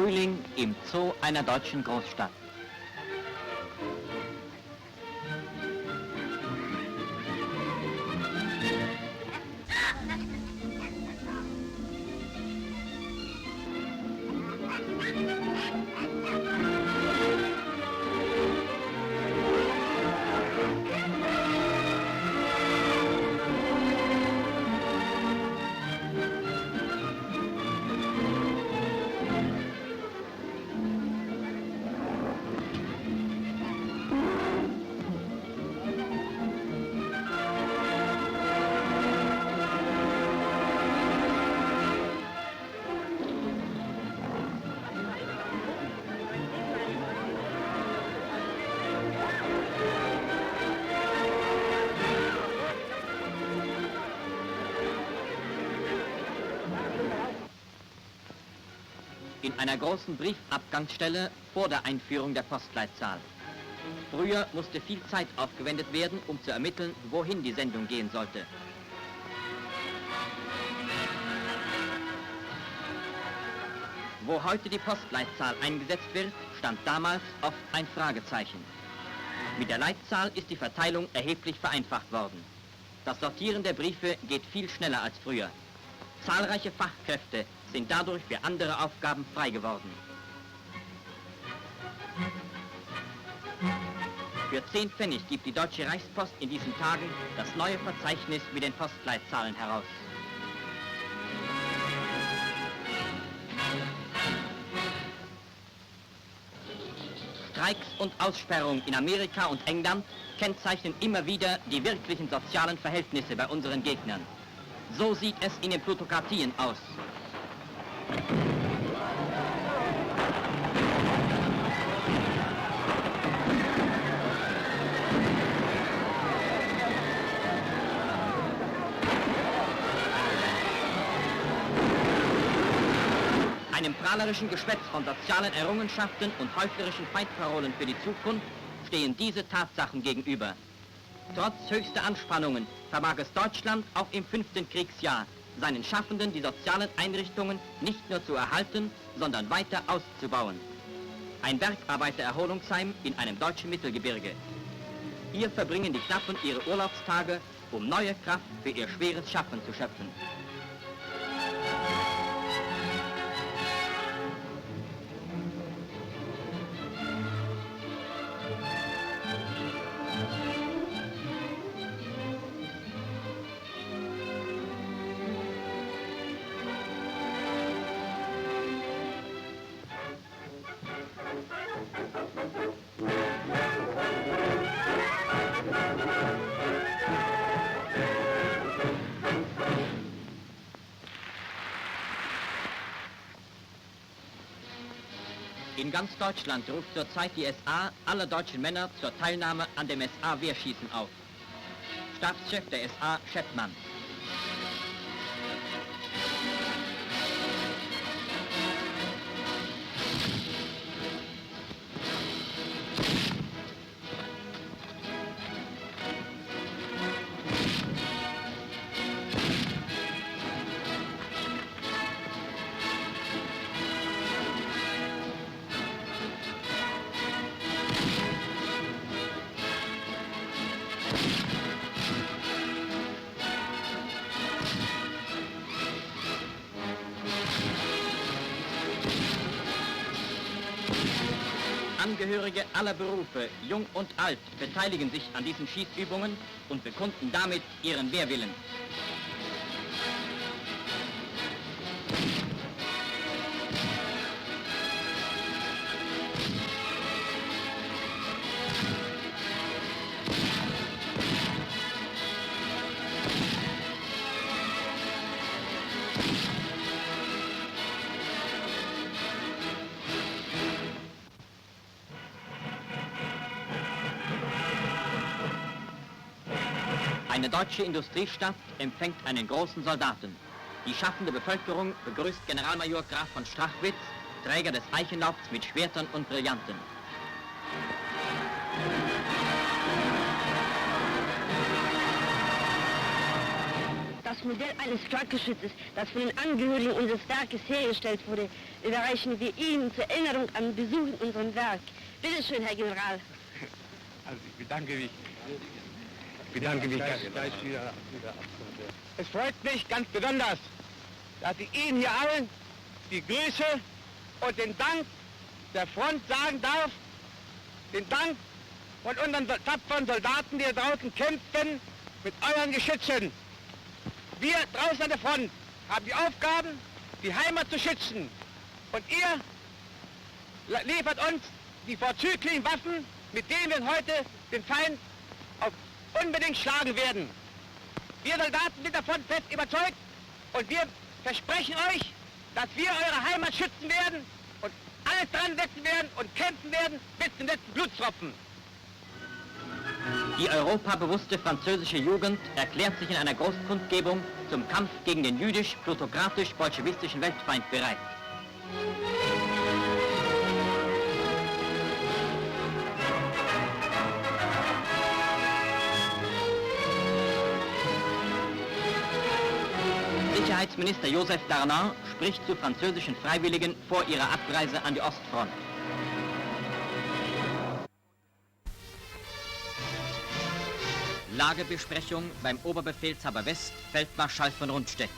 Frühling im Zoo einer deutschen Großstadt. In einer großen Briefabgangsstelle vor der Einführung der Postleitzahl. Früher musste viel Zeit aufgewendet werden, um zu ermitteln, wohin die Sendung gehen sollte. Wo heute die Postleitzahl eingesetzt wird, stand damals oft ein Fragezeichen. Mit der Leitzahl ist die Verteilung erheblich vereinfacht worden. Das Sortieren der Briefe geht viel schneller als früher. Zahlreiche Fachkräfte sind dadurch für andere Aufgaben frei geworden. Für 10 Pfennig gibt die Deutsche Reichspost in diesen Tagen das neue Verzeichnis mit den Postleitzahlen heraus. Streiks und Aussperrungen in Amerika und England kennzeichnen immer wieder die wirklichen sozialen Verhältnisse bei unseren Gegnern. So sieht es in den Plutokratien aus. Einem prahlerischen Geschwätz von sozialen Errungenschaften und heuchlerischen Feindparolen für die Zukunft stehen diese Tatsachen gegenüber. Trotz höchster Anspannungen vermag es Deutschland auch im 5. Kriegsjahr, seinen Schaffenden die sozialen Einrichtungen nicht nur zu erhalten, sondern weiter auszubauen. Ein Bergarbeitererholungsheim in einem deutschen Mittelgebirge. Hier verbringen die Knappen ihre Urlaubstage, um neue Kraft für ihr schweres Schaffen zu schöpfen. In ganz Deutschland ruft zurzeit die SA alle deutschen Männer zur Teilnahme an dem SA-Wehrschießen auf. Stabschef der SA, Scheppmann. Angehörige aller Berufe, jung und alt, beteiligen sich an diesen Schießübungen und bekunden damit ihren Wehrwillen. Eine deutsche Industriestadt empfängt einen großen Soldaten. Die schaffende Bevölkerung begrüßt Generalmajor Graf von Strachwitz, Träger des Eichenlaubs mit Schwertern und Brillanten. Das Das Modell eines Flakgeschützes, das von den Angehörigen unseres Werkes hergestellt wurde, überreichen wir Ihnen zur Erinnerung an Besuch in unserem Werk. Bitte schön, Herr General. Also ich bedanke mich. Es freut mich ganz besonders, dass ich Ihnen hier allen die Grüße und den Dank der Front sagen darf, den Dank von unseren tapferen Soldaten, die hier draußen kämpfen, mit euren Geschützen. Wir draußen an der Front haben die Aufgaben, die Heimat zu schützen. Und ihr liefert uns die vorzüglichen Waffen, mit denen wir heute den Feind unbedingt schlagen werden. Wir Soldaten sind davon fest überzeugt und wir versprechen euch, dass wir eure Heimat schützen werden und alles dran setzen werden und kämpfen werden bis zum letzten Blutstropfen. Die europabewusste französische Jugend erklärt sich in einer Großkundgebung zum Kampf gegen den jüdisch-plutokratisch-bolschewistischen Weltfeind bereit. Sicherheitsminister Joseph Darnan spricht zu französischen Freiwilligen vor ihrer Abreise an die Ostfront. Lagebesprechung beim Oberbefehlshaber West, Feldmarschall von Rundstedt.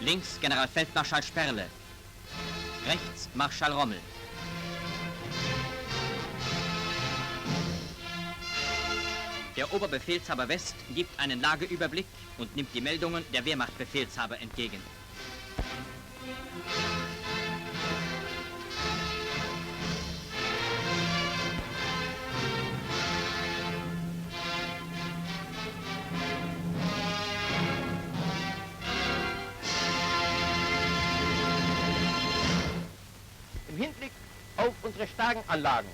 Links Generalfeldmarschall Sperle. Rechts Marschall Rommel. Der Oberbefehlshaber West gibt einen Lageüberblick und nimmt die Meldungen der Wehrmachtbefehlshaber entgegen. Im Hinblick auf unsere starken Anlagen,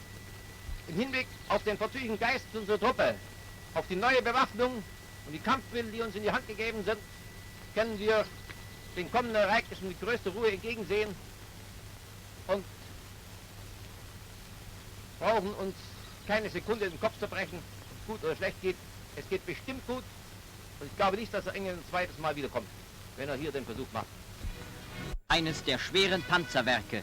im Hinblick auf den vorzüglichen Geist unserer Truppe, auf die neue Bewaffnung und die Kampfmittel, die uns in die Hand gegeben sind, können wir den kommenden Ereignissen mit größter Ruhe entgegensehen und brauchen uns keine Sekunde den Kopf zu brechen, ob es gut oder schlecht geht. Es geht bestimmt gut und ich glaube nicht, dass er England ein zweites Mal wiederkommt, wenn er hier den Versuch macht. Eines der schweren Panzerwerke.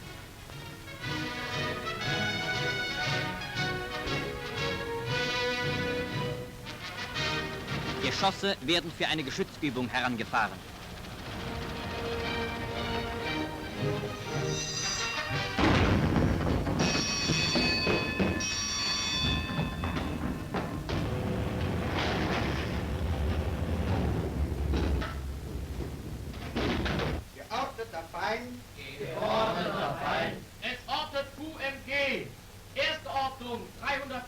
Geschosse werden für eine Geschützübung herangefahren. Geordneter Feind. Geordneter Feind. Es ortet QMG. Erste Ortung 301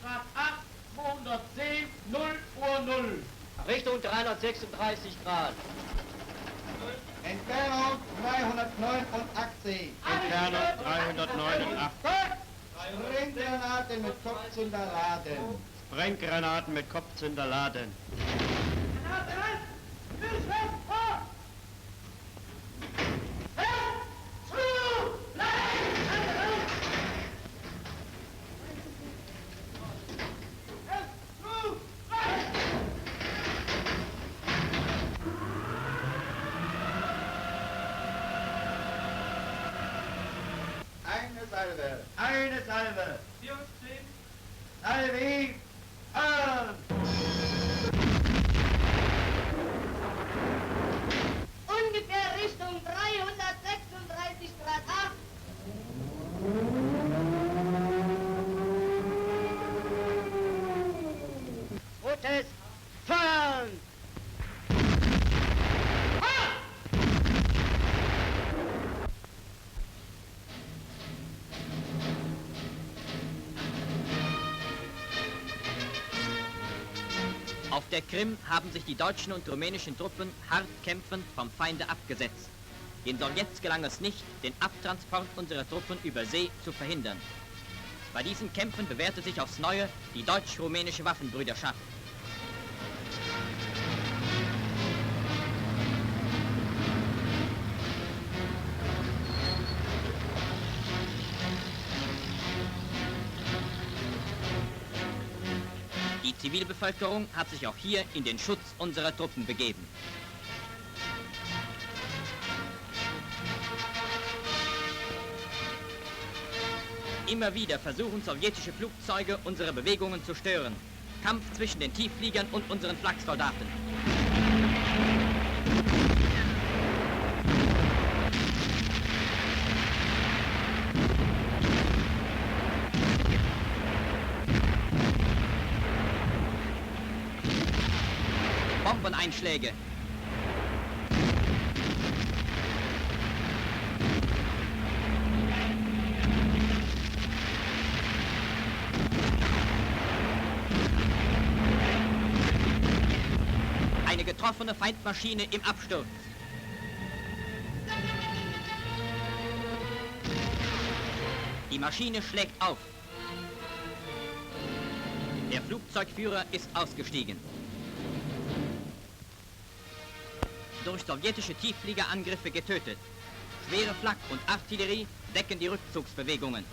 Grad 8, 210, 0 Uhr 0. Richtung 336 Grad. Entfernung 389. Entfernung 389. Sprenggranaten mit Kopfzünder laden. Sprenggranaten mit Kopfzünder laden. Eine Salve. Eine Salve. 14. Salve. An. Ungefähr Richtung 336 Grad 8. Rotes Feuern! Auf der Krim haben sich die deutschen und rumänischen Truppen hart kämpfend vom Feinde abgesetzt. Den Sowjets gelang es nicht, den Abtransport unserer Truppen über See zu verhindern. Bei diesen Kämpfen bewährte sich aufs Neue die deutsch-rumänische Waffenbrüderschaft. Die Zivilbevölkerung hat sich auch hier in den Schutz unserer Truppen begeben. Immer wieder versuchen sowjetische Flugzeuge, unsere Bewegungen zu stören. Kampf zwischen den Tieffliegern und unseren Flaksoldaten. Bombeneinschläge. Eine getroffene Feindmaschine im Absturz. Die Maschine schlägt auf. Der Flugzeugführer ist ausgestiegen. Durch sowjetische Tieffliegerangriffe getötet. Schwere Flak- und Artillerie decken die Rückzugsbewegungen.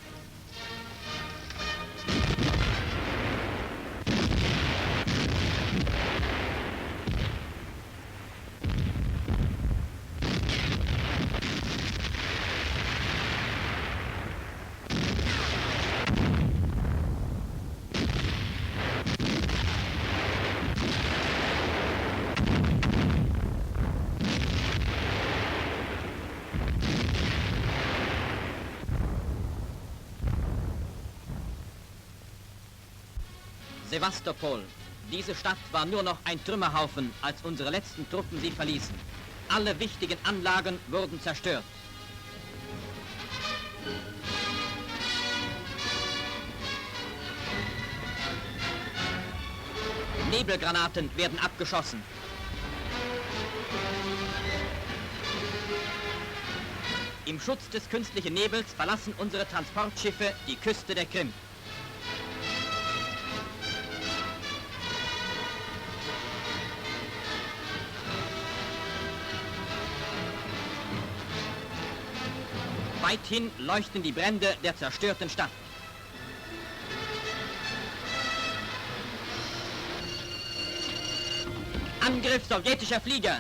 Sevastopol. Diese Stadt war nur noch ein Trümmerhaufen, als unsere letzten Truppen sie verließen. Alle wichtigen Anlagen wurden zerstört. Nebelgranaten werden abgeschossen. Im Schutz des künstlichen Nebels verlassen unsere Transportschiffe die Küste der Krim. Weithin leuchten die Brände der zerstörten Stadt. Angriff sowjetischer Flieger!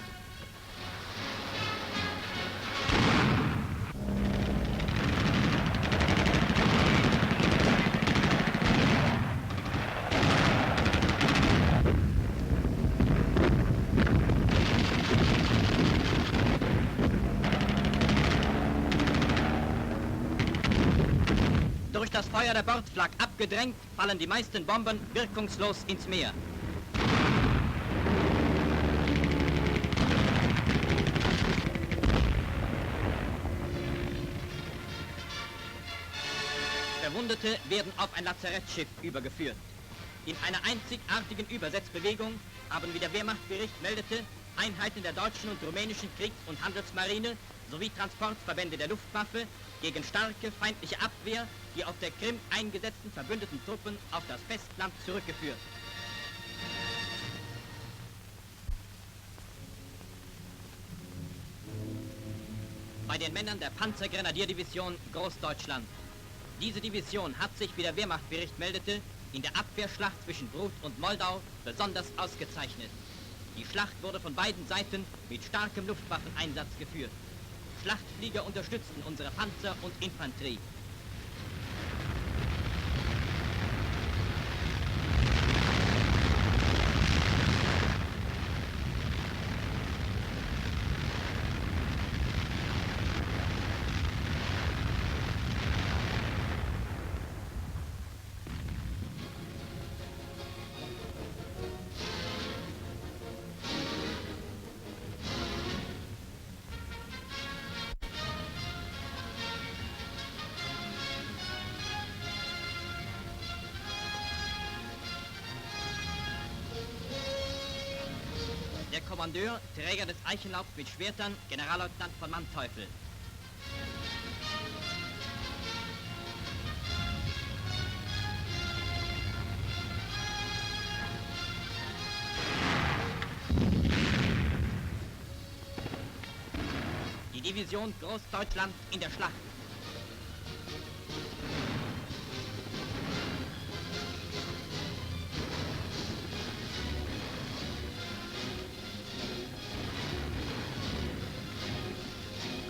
Durch das Feuer der Bordflak abgedrängt, fallen die meisten Bomben wirkungslos ins Meer. Verwundete werden auf ein Lazarettschiff übergeführt. In einer einzigartigen Übersetzbewegung haben, wie der Wehrmachtbericht meldete, Einheiten der deutschen und rumänischen Kriegs- und Handelsmarine sowie Transportverbände der Luftwaffe gegen starke feindliche Abwehr die auf der Krim eingesetzten verbündeten Truppen auf das Festland zurückgeführt. Bei den Männern der Panzergrenadierdivision Großdeutschland. Diese Division hat sich, wie der Wehrmachtbericht meldete, in der Abwehrschlacht zwischen Brut und Moldau besonders ausgezeichnet. Die Schlacht wurde von beiden Seiten mit starkem Luftwaffeneinsatz geführt. Schlachtflieger unterstützten unsere Panzer und Infanterie. Der Kommandeur, Träger des Eichenlaubs mit Schwertern, Generalleutnant von Manteuffel. Die Division Großdeutschland in der Schlacht.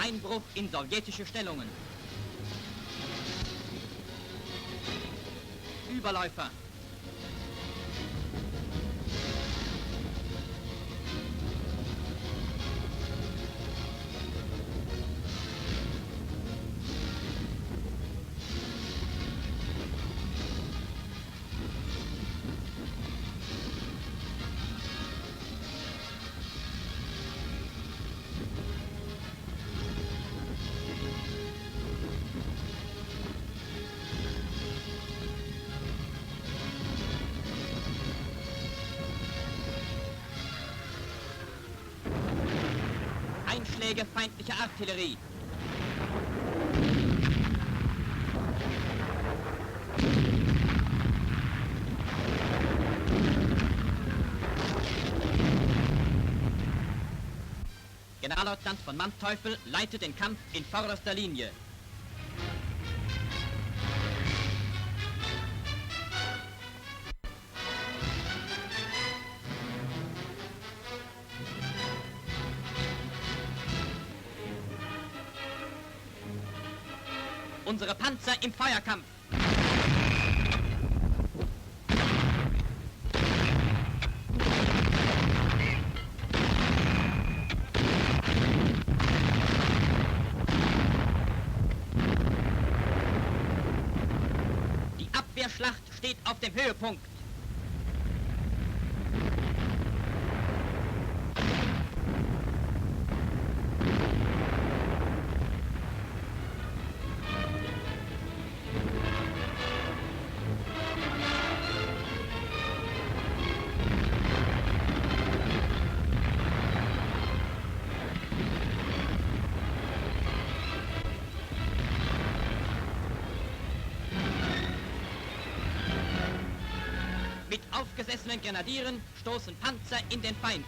Einbruch in sowjetische Stellungen. Überläufer. Einschläge feindlicher Artillerie. Generalleutnant von Manteuffel leitet den Kampf in vorderster Linie. Unsere Panzer im Feuerkampf. Die Abwehrschlacht steht auf dem Höhepunkt. Mit aufgesessenen Grenadieren stoßen Panzer in den Feind.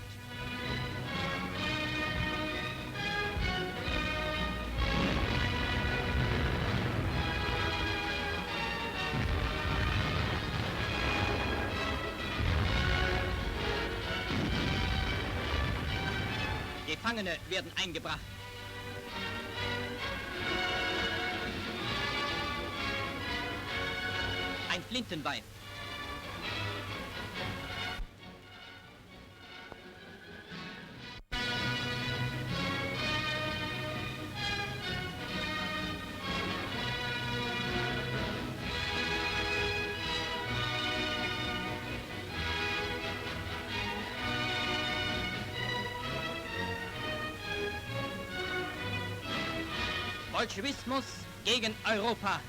Gefangene werden eingebracht. Ein Flintenbein. Bolschewismus gegen Europa.